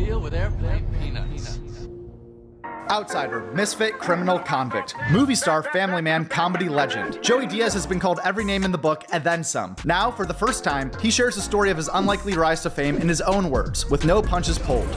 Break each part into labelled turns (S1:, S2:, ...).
S1: deal with airplane peanuts.
S2: Outsider, misfit, criminal, convict, movie star, family man, comedy legend. Joey Diaz has been called every name in the book and then some. Now, for the first time, he shares the story of his unlikely rise to fame in his own words, with no punches pulled.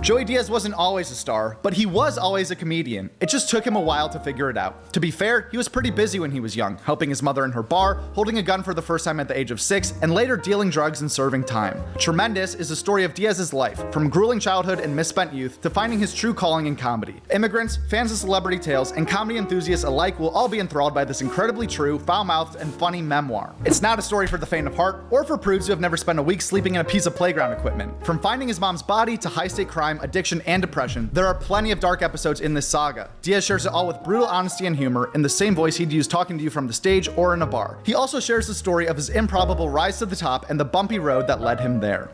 S2: Joey Diaz wasn't always a star, but he was always a comedian. It just took him a while to figure it out. To be fair, he was pretty busy when he was young, helping his mother in her bar, holding a gun for the first time at the age of 6, and later dealing drugs and serving time. Tremendous is the story of Diaz's life, from grueling childhood and misspent youth to finding his true calling in comedy. Immigrants, fans of celebrity tales, and comedy enthusiasts alike will all be enthralled by this incredibly true, foul-mouthed, and funny memoir. It's not a story for the faint of heart, or for prudes who have never spent a week sleeping in a piece of playground equipment. From finding his mom's body to high-stakes crime, addiction, and depression, there are plenty of dark episodes in this saga. Diaz shares it all with brutal honesty and humor in the same voice he'd use talking to you from the stage or in a bar. He also shares the story of his improbable rise to the top and the bumpy road that led him there.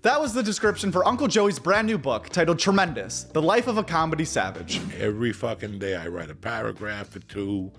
S2: That was the description for Uncle Joey's brand new book titled Tremendous, The Life of a Comedy Savage.
S3: Every fucking day I write a paragraph or two.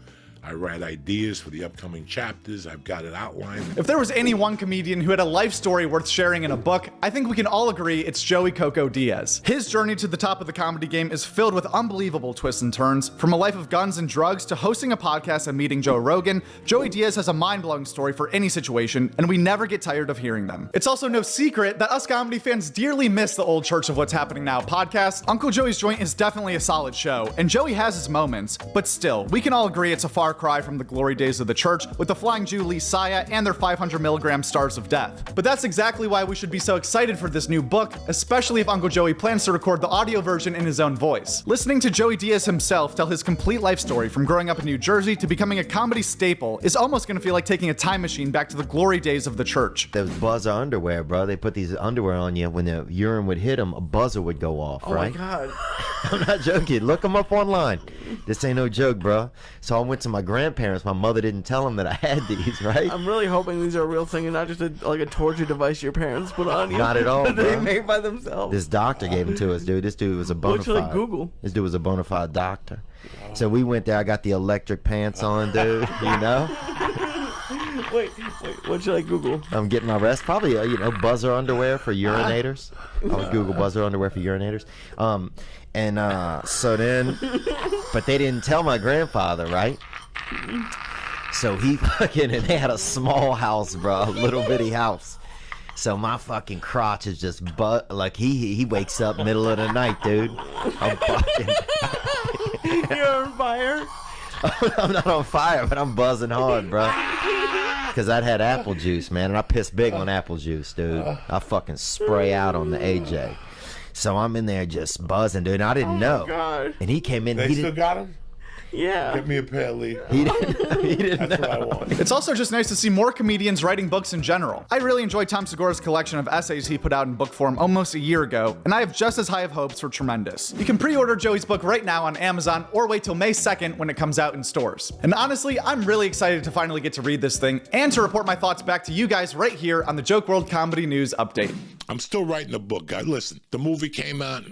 S3: I write ideas for the upcoming chapters. I've got it outlined.
S2: If there was any one comedian who had a life story worth sharing in a book, I think we can all agree it's Joey Coco Diaz. His journey to the top of the comedy game is filled with unbelievable twists and turns. From a life of guns and drugs to hosting a podcast and meeting Joe Rogan, Joey Diaz has a mind-blowing story for any situation, and we never get tired of hearing them. It's also no secret that us comedy fans dearly miss the old Church of What's Happening Now podcast. Uncle Joey's Joint is definitely a solid show, and Joey has his moments, but still, we can all agree it's a far cry from the glory days of the church with the Flying Jew Lee Saya and their 500 milligram stars of death. But that's exactly why we should be so excited for this new book, especially if Uncle Joey plans to record the audio version in his own voice. Listening to Joey Diaz himself tell his complete life story from growing up in New Jersey to becoming a comedy staple is almost gonna feel like taking a time machine back to the glory days of the church.
S4: There was buzzer underwear, bro. They put these underwear on you. When the urine would hit them, a buzzer would go off, right?
S5: Oh my God.
S4: I'm not joking. Look them up online. This ain't no joke, bro. So I went to my grandparents. My mother didn't tell them that I had these, right?
S5: I'm really hoping these are a real thing and not just like a torture device your parents put on you.
S4: Not at all,
S5: that they
S4: bro.
S5: made by themselves.
S4: This doctor gave them to us, dude. This dude was a bona
S5: What should I
S4: fide.
S5: Google?
S4: This dude was a bona fide doctor. So we went there. I got the electric pants on, dude. You know?
S5: Wait, what should I Google?
S4: I'm getting my rest. Probably, buzzer underwear for urinators. I would Google buzzer underwear for urinators. So then, but they didn't tell my grandfather, right? So he fucking, and they had a small house, bro, a little bitty house. So my fucking crotch is just like he wakes up middle of the night, dude. I'm fucking.
S5: You're on fire?
S4: I'm not on fire, but I'm buzzing hard, bro. Because I'd had apple juice, man, and I piss big on apple juice, dude. I fucking spray out on the AJ. So I'm in there just buzzing, dude. And I didn't know.
S5: God.
S4: And he came in.
S3: They still got him?
S5: Yeah.
S3: Give me a pair, Lee.
S4: He didn't
S3: That's
S4: know.
S3: what I want.
S2: It's also just nice to see more comedians writing books in general. I really enjoyed Tom Segura's collection of essays he put out in book form almost a year ago, and I have just as high of hopes for Tremendous. You can pre-order Joey's book right now on Amazon or wait till May 2nd when it comes out in stores. And honestly, I'm really excited to finally get to read this thing and to report my thoughts back to you guys right here on the Joke World Comedy News Update.
S3: I'm still writing a book, guys. Listen, the movie came out.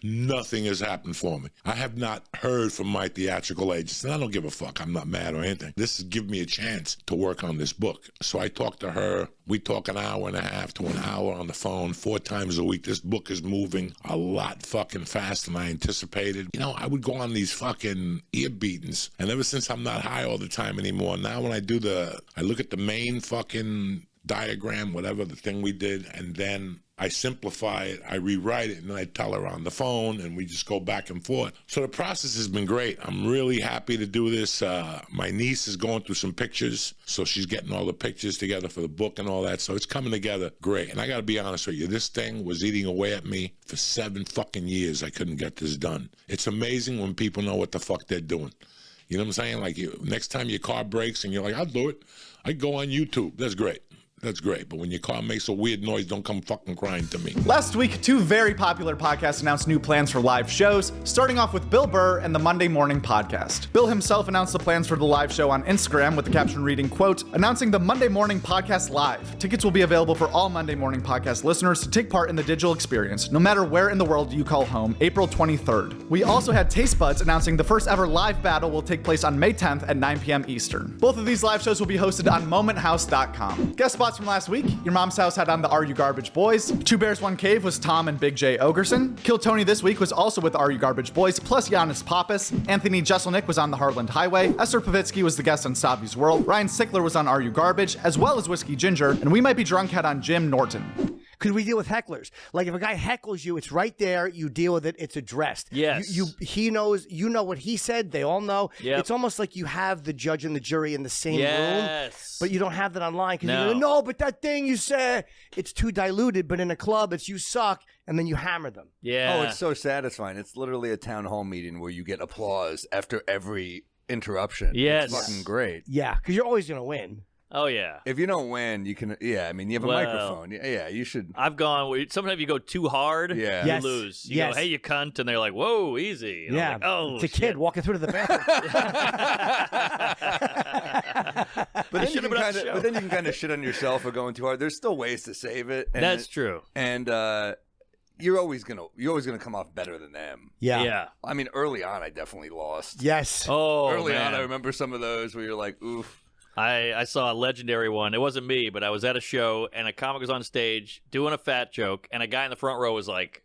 S3: Nothing has happened for me. I have not heard from my theatrical agents, and I don't give a fuck. I'm not mad or anything. This has given me a chance to work on this book. So I talked to her. We talk an hour and a half to an hour on the phone 4 times a week. This book is moving a lot fucking faster than I anticipated. You know, I would go on these fucking ear beatings, and ever since I'm not high all the time anymore, now when I look at the main fucking diagram, whatever the thing we did, and then I simplify it, I rewrite it, and then I tell her on the phone, and we just go back and forth. So the process has been great. I'm really happy to do this. My niece is going through some pictures, so she's getting all the pictures together for the book and all that, so it's coming together great. And I gotta be honest with you, this thing was eating away at me for 7 fucking years. I couldn't get this done. It's amazing when people know what the fuck they're doing. You know what I'm saying? Like, next time your car breaks and you're like, I'll do it. I go on YouTube. That's great. That's great, but when your car makes a weird noise, don't come fucking crying to me.
S2: Last week, 2 very popular podcasts announced new plans for live shows, starting off with Bill Burr and the Monday Morning Podcast. Bill himself announced the plans for the live show on Instagram with the caption reading, quote, announcing the Monday Morning Podcast Live. Tickets will be available for all Monday Morning Podcast listeners to take part in the digital experience, no matter where in the world you call home, April 23rd. We also had Taste Buds announcing the first ever live battle will take place on May 10th at 9 p.m. Eastern. Both of these live shows will be hosted on momenthouse.com. Guest spots spots from last week. Your Mom's House had on the Are You Garbage Boys. Two Bears, One Cave was Tom and Big J Ogerson. Kill Tony this week was also with the Are You Garbage Boys, plus Giannis Pappas. Anthony Jeselnik was on the Heartland Highway. Esther Pavitsky was the guest on Stavi's World. Ryan Sickler was on Are You Garbage, as well as Whiskey Ginger. And We Might Be Drunk had on Jim Norton.
S6: Because we deal with hecklers. Like if a guy heckles you, it's right there. You deal with it. It's addressed.
S7: Yes.
S6: He knows. You know what he said. They all know.
S7: Yep.
S6: It's almost like you have the judge and the jury in the same
S7: Yes.
S6: room, but you don't have that online because
S7: No.
S6: you go, no, but that thing you said, it's too diluted. But in a club, it's you suck, and then you hammer them.
S7: Yeah.
S8: Oh, it's so satisfying. It's literally a town hall meeting where you get applause after every interruption.
S7: Yes.
S8: It's fucking great.
S6: Yeah, because you're always gonna win.
S7: Oh, yeah.
S8: If you don't win, you can. Yeah, I mean, you have a
S7: Well,
S8: microphone. Yeah, you should.
S7: I've gone where sometimes you go too hard,
S8: Yeah.
S7: you
S6: Yes.
S7: lose. You
S6: Yes.
S7: go, hey, you cunt, and they're like, whoa, easy. And I'm
S6: Yeah.
S7: like, oh,
S6: it's a
S7: shit.
S6: kid walking through to the bathroom.
S8: But then you can kind of shit on yourself for going too hard. There's still ways to save it. And
S7: That's true.
S8: And you're always gonna come off better than them.
S6: Yeah.
S7: Yeah.
S8: I mean, early on, I definitely lost.
S6: Yes.
S7: Oh,
S8: Early
S7: man.
S8: on, I remember some of those where you're like, oof.
S7: I saw a legendary one. It wasn't me, but I was at a show, and a comic was on stage doing a fat joke, and a guy in the front row was like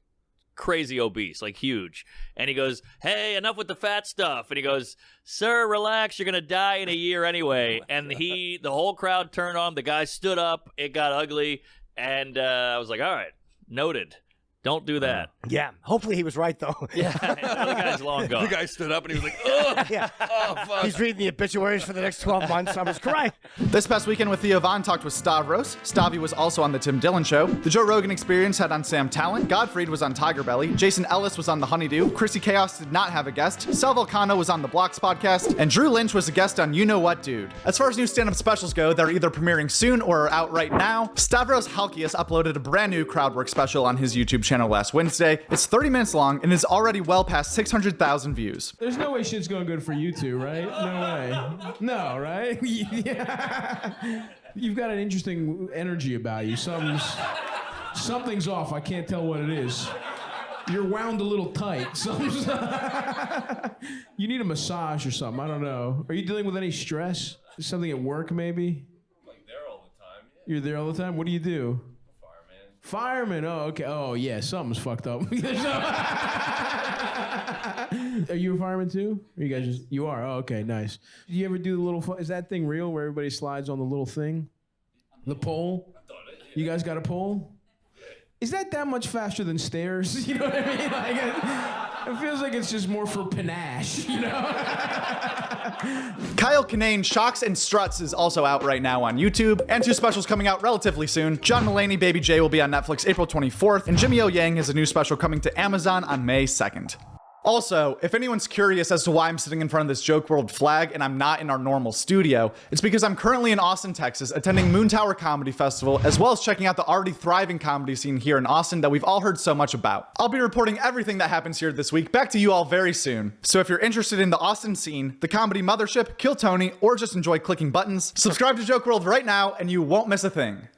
S7: crazy obese, like huge. And he goes, hey, enough with the fat stuff. And he goes, sir, relax, you're going to die in a year anyway. And the whole crowd turned on him. The guy stood up. It got ugly. And I was like, all right, noted. Don't do that.
S6: Yeah. Hopefully he was right though.
S7: Yeah, the other guy's long gone.
S8: The guy stood up and he was like, ugh.
S6: Yeah.
S8: Oh, fuck.
S6: He's reading the obituaries for the next 12 months. I was crying.
S2: This past weekend with Theo Von talked with Stavros. Stavi was also on The Tim Dillon Show. The Joe Rogan Experience had on Sam Talent. Godfried was on Tiger Belly. Jason Ellis was on The Honeydew. Chrissy Chaos did not have a guest. Sal Volcano was on The Blocks podcast. And Drew Lynch was a guest on You Know What Dude. As far as new stand-up specials go, they're either premiering soon or are out right now. Stavros Halkias uploaded a brand new crowdwork special on his YouTube channel last Wednesday. It's 30 minutes long and is already well past 600,000 views.
S9: There's no way shit's going good for you two, right? No way. No, right? Yeah. You've got an interesting energy about you. Something's off. I can't tell what it is. You're wound a little tight. You need a massage or something. I don't know. Are you dealing with any stress? Something at work, maybe?
S1: I'm like there all the time. Yeah.
S9: You're there all the time? What do you do? Fireman, oh, okay. Oh, yeah, something's fucked up. Are you a fireman too? Or you guys just, you are? Oh, okay, nice. Do you ever do the little, is that thing real where everybody slides on the little thing? The pole? You guys got a pole? Is that much faster than stairs? You know what I mean? Like, it feels like it's just more for panache, you know?
S2: Kyle Kinane Shocks and Struts is also out right now on YouTube, and two specials coming out relatively soon. John Mulaney, Baby J will be on Netflix April 24th, and Jimmy O Yang has a new special coming to Amazon on May 2nd. Also, if anyone's curious as to why I'm sitting in front of this Joke World flag and I'm not in our normal studio, it's because I'm currently in Austin, Texas, attending Moon Tower Comedy Festival, as well as checking out the already thriving comedy scene here in Austin that we've all heard so much about. I'll be reporting everything that happens here this week back to you all very soon. So if you're interested in the Austin scene, the comedy mothership, Kill Tony, or just enjoy clicking buttons, subscribe to Joke World right now and you won't miss a thing.